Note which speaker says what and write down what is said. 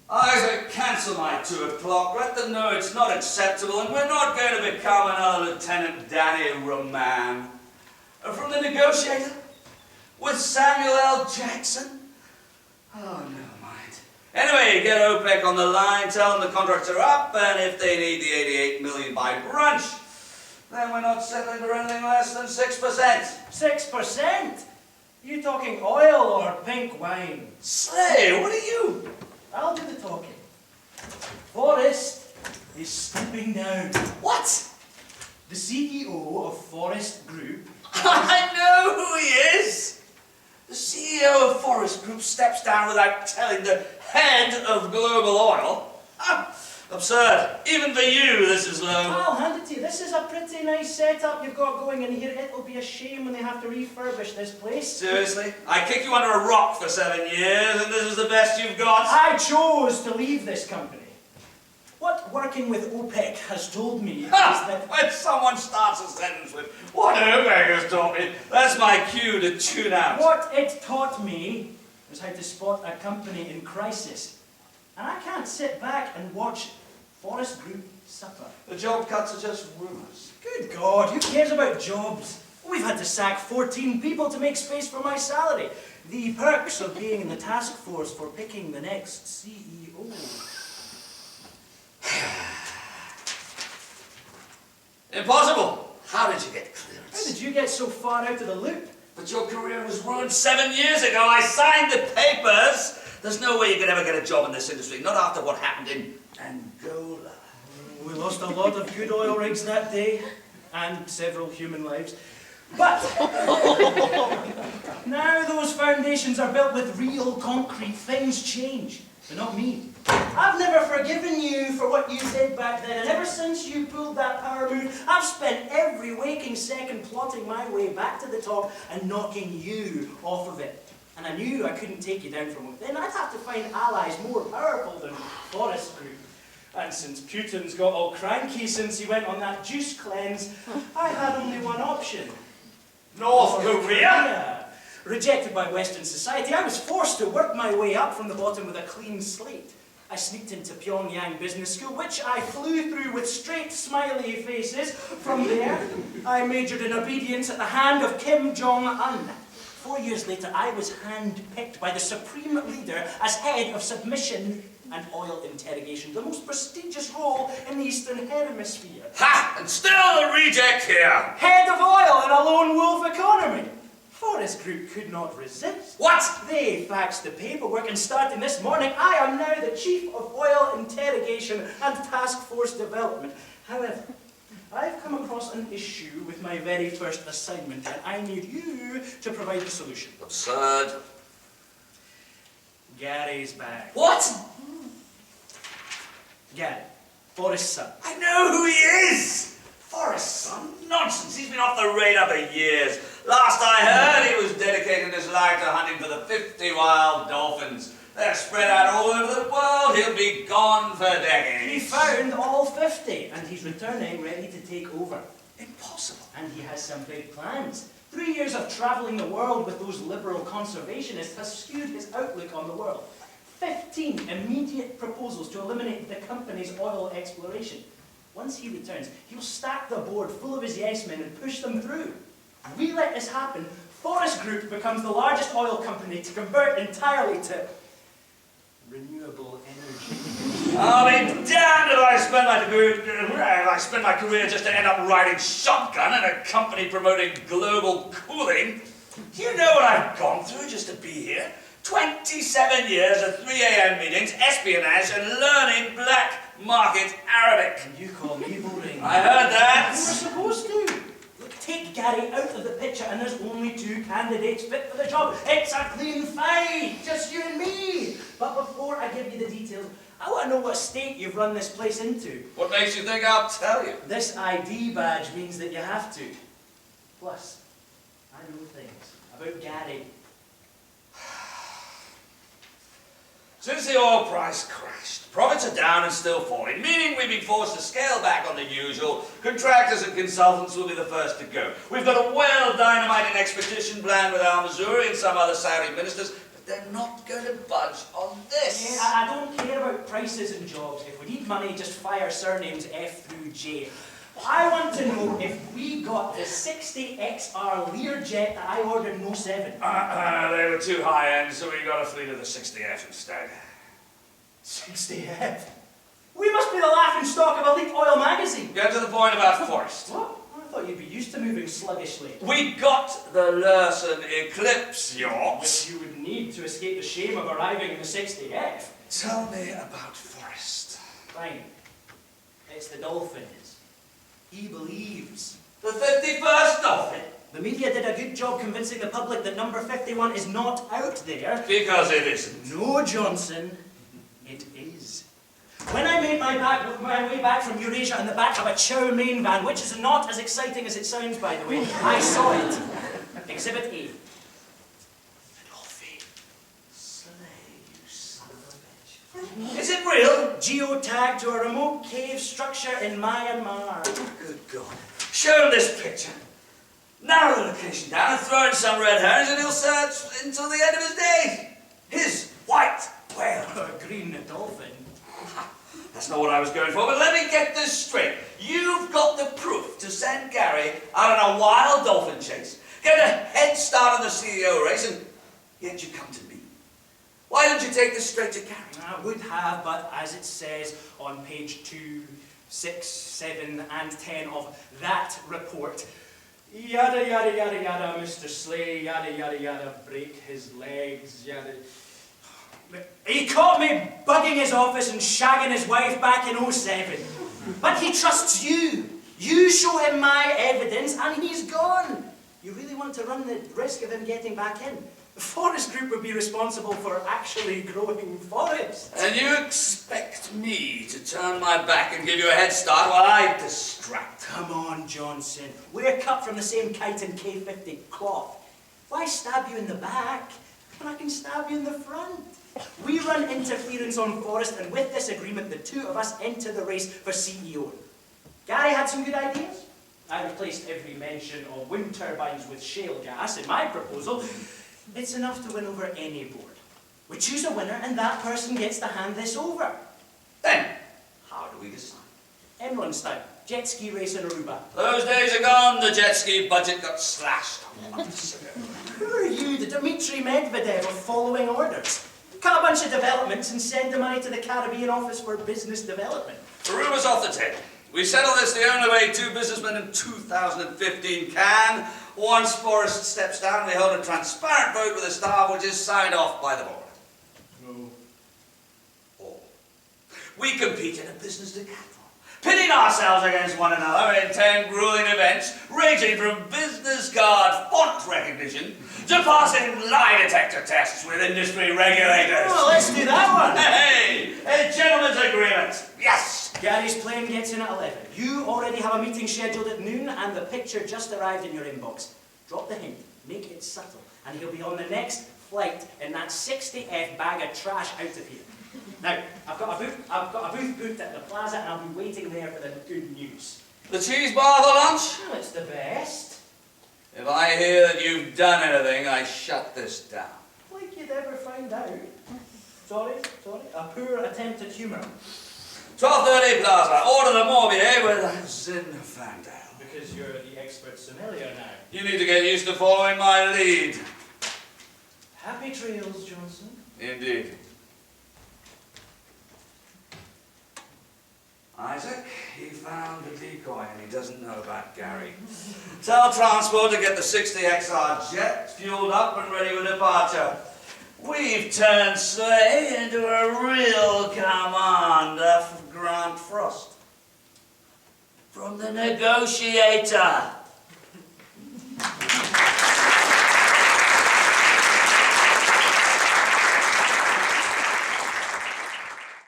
Speaker 1: Isaac, cancel my 2 o'clock. Let them know it's not acceptable and we're not going to become another Lieutenant Danny Roman. From the negotiator? With Samuel L. Jackson? Oh, never mind. Anyway, get OPEC on the line, tell them the contracts are up, and if they need the 88 million by brunch, then we're not settling for anything less than 6%.
Speaker 2: 6%? You talking oil or pink wine?
Speaker 1: Slay, what are you?
Speaker 2: I'll do the talking. Forrest is stepping down.
Speaker 1: What?
Speaker 2: The CEO of Forrest Group.
Speaker 1: I know who he is! The CEO of Forrest Group steps down without telling the head of Global Oil. Absurd. Even for you, this is low.
Speaker 2: I'll hand it to you. This is a pretty nice setup you've got going in here. It'll be a shame when they have to refurbish this place.
Speaker 1: Seriously? I kicked you under a rock for 7 years, and this is the best you've got?
Speaker 2: I chose to leave this company. What working with OPEC has told me is that...
Speaker 1: When someone starts a sentence with, what OPEC has taught me, that's my cue to tune out.
Speaker 2: What it taught me is how to spot a company in crisis. And I can't sit back and watch Forrest Group suffer.
Speaker 1: The job cuts are just rumours.
Speaker 2: Good God, who cares about jobs? We've had to sack 14 people to make space for my salary. The perks of being in the task force for picking the next CEO.
Speaker 1: Impossible! How did you get clearance?
Speaker 2: How did you get so far out of the loop?
Speaker 1: But your career was ruined 7 years ago. I signed the papers. There's no way you could ever get a job in this industry, not after what happened in Angola.
Speaker 2: We lost a lot of good oil rigs that day, and several human lives. But now those foundations are built with real concrete. Things change, but not me. I've never forgiven you for what you said back then, and ever since you pulled that power move, I've spent every waking second plotting my way back to the top and knocking you off of it. And I knew I couldn't take you down from within. I'd have to find allies more powerful than Forrest Group. And since Putin's got all cranky since he went on that juice cleanse, I had only one option.
Speaker 1: North Korea?
Speaker 2: Rejected by Western society, I was forced to work my way up from the bottom with a clean slate. I sneaked into Pyongyang Business School, which I flew through with straight, smiley faces. From there, I majored in obedience at the hand of Kim Jong-un. 4 years later, I was hand-picked by the supreme leader as head of submission and oil interrogation, the most prestigious role in the Eastern Hemisphere.
Speaker 1: Ha! And still a reject here!
Speaker 2: Head of oil in a lone wolf economy. Forrest Group could not resist.
Speaker 1: What?
Speaker 2: They faxed the paperwork, and starting this morning, I am now the Chief of Oil Interrogation and Task Force Development. However, I've come across an issue with my very first assignment, and I need you to provide the solution.
Speaker 1: Absurd.
Speaker 2: Gary's back.
Speaker 1: What?
Speaker 2: Gary, Forrest's son.
Speaker 1: I know who he is! Forrest's son? Nonsense, he's been off the radar for years. Last I heard, he was dedicating his life to hunting for the 50 wild dolphins. They're spread out all over the world. He'll be gone for decades.
Speaker 2: He found all 50, and he's returning ready to take over.
Speaker 1: Impossible.
Speaker 2: And he has some big plans. 3 years of travelling the world with those liberal conservationists has skewed his outlook on the world. 15 immediate proposals to eliminate the company's oil exploration. Once he returns, he'll stack the board full of his yes-men and push them through. If we let this happen, Forrest Group becomes the largest oil company to convert entirely to renewable energy.
Speaker 1: I'll be damned if I spend my career just to end up riding shotgun in a company promoting global cooling. Do you know what I've gone through just to be here? 27 years of 3 a.m. meetings, espionage, and learning black market Arabic.
Speaker 2: And you call me boring.
Speaker 1: I heard that.
Speaker 2: You were supposed to. Look, take Gary out of the picture, and there's only 2 candidates fit for the job. It's a clean fight, just you and me. But before I give you the details, I want to know what state you've run this place into.
Speaker 1: What makes you think I'll tell you?
Speaker 2: This ID badge means that you have to. Plus, I know things about Gary.
Speaker 1: Since the oil price crashed, profits are down and still falling, meaning we've been forced to scale back on the usual. Contractors and consultants will be the first to go. We've got a well-dynamited expedition planned with Al Missouri and some other Saudi ministers, but they're not going to budge on this.
Speaker 2: Yeah, I don't care about prices and jobs. If we need money, just fire surnames F through J. I want to know if we got the 60XR Learjet that I ordered in 07.
Speaker 1: They were too high-end, so we got a fleet of the 60F instead.
Speaker 2: 60F? We must be the laughing stock of Elite Oil magazine.
Speaker 1: Get to the point about Forrest.
Speaker 2: What? I thought you'd be used to moving sluggishly.
Speaker 1: We got the Lursen Eclipse yacht.
Speaker 2: Which you would need to escape the shame of arriving in the 60F.
Speaker 1: Tell me about Forrest.
Speaker 2: Fine. It's the dolphins. He believes.
Speaker 1: The 51st Dolphin?
Speaker 2: The media did a good job convincing the public that number 51 is not out there.
Speaker 1: Because it isn't.
Speaker 2: No, Johnson. It is. When I made my way back from Eurasia in the back of a chow mein van, which is not as exciting as it sounds, by the way, I saw it. Exhibit A. The dolphin. Slay, you son of a bitch.
Speaker 1: Is it real?
Speaker 2: Geotagged to a remote cave structure in Myanmar.
Speaker 1: Good God. Show him this picture. Narrow the location down and throw in some red herrings and he'll search until the end of his days. His white whale.
Speaker 2: A green dolphin.
Speaker 1: That's not what I was going for, but let me get this straight. You've got the proof to send Gary out on a wild dolphin chase, get a head start on the CEO race, and yet you come to me. Why don't you take this straight to Gary?
Speaker 2: I would have, but as it says on page 2, 6, 7, and 10 of that report, yada, yada, yada, yada, Mr. Slay, yada, yada, yada, break his legs, yada. He caught me bugging his office and shagging his wife back in 07. But he trusts you. You show him my evidence and he's gone. You really want to run the risk of him getting back in? The Forest Group would be responsible for actually growing forests.
Speaker 1: And you expect me to turn my back and give you a head start while I distract?
Speaker 2: Come on, Johnson. We're cut from the same kite and K50 cloth. Why stab you in the back when I can stab you in the front? We run interference on Forest, and with this agreement, the two of us enter the race for CEO. Gary had some good ideas. I replaced every mention of wind turbines with shale gas in my proposal. It's enough to win over any board. We choose a winner, and that person gets to hand this over.
Speaker 1: Then, how do we decide?
Speaker 2: Emlyn style, jet ski race in Aruba.
Speaker 1: Those days are gone. The jet ski budget got slashed months ago.
Speaker 2: Who are you, the Dmitry Medvedev of following orders? Cut a bunch of developments and send the money to the Caribbean Office for Business Development.
Speaker 1: Aruba's off the table. We settled this the only way two businessmen in 2015 can. Once Forrest steps down, we hold a transparent vote with a staff which is signed off by the board.
Speaker 2: No.
Speaker 1: All. We compete in a business decathlon, pitting ourselves against one another in 10 grueling events, ranging from business card font recognition to passing lie detector tests with industry regulators.
Speaker 2: Oh, let's do that one.
Speaker 1: Hey, a gentleman's agreement. Yes.
Speaker 2: Gary's plane gets in at 11. You already have a meeting scheduled at noon, and the picture just arrived in your inbox. Drop the hint, make it subtle, and he'll be on the next flight in that 60F bag of trash out of here. Now, I've got a booth booked at the plaza, and I'll be waiting there for the good news.
Speaker 1: The cheese bar for lunch?
Speaker 2: Well, it's the best.
Speaker 1: If I hear that you've done anything, I shut this down.
Speaker 2: Like you'd ever find out. Sorry. A poor attempt at humour.
Speaker 1: 12:30 Plaza. Order the Morbier with Zinfandel.
Speaker 2: Because you're the expert sommelier now.
Speaker 1: You need to get used to following my lead.
Speaker 2: Happy trails, Johnson.
Speaker 1: Indeed. Isaac, he found a decoy and he doesn't know about Gary. Tell transport to get the 60XR jet fueled up and ready for departure. We've turned Slay into a real commander for Grant Frost. From the Negotiator.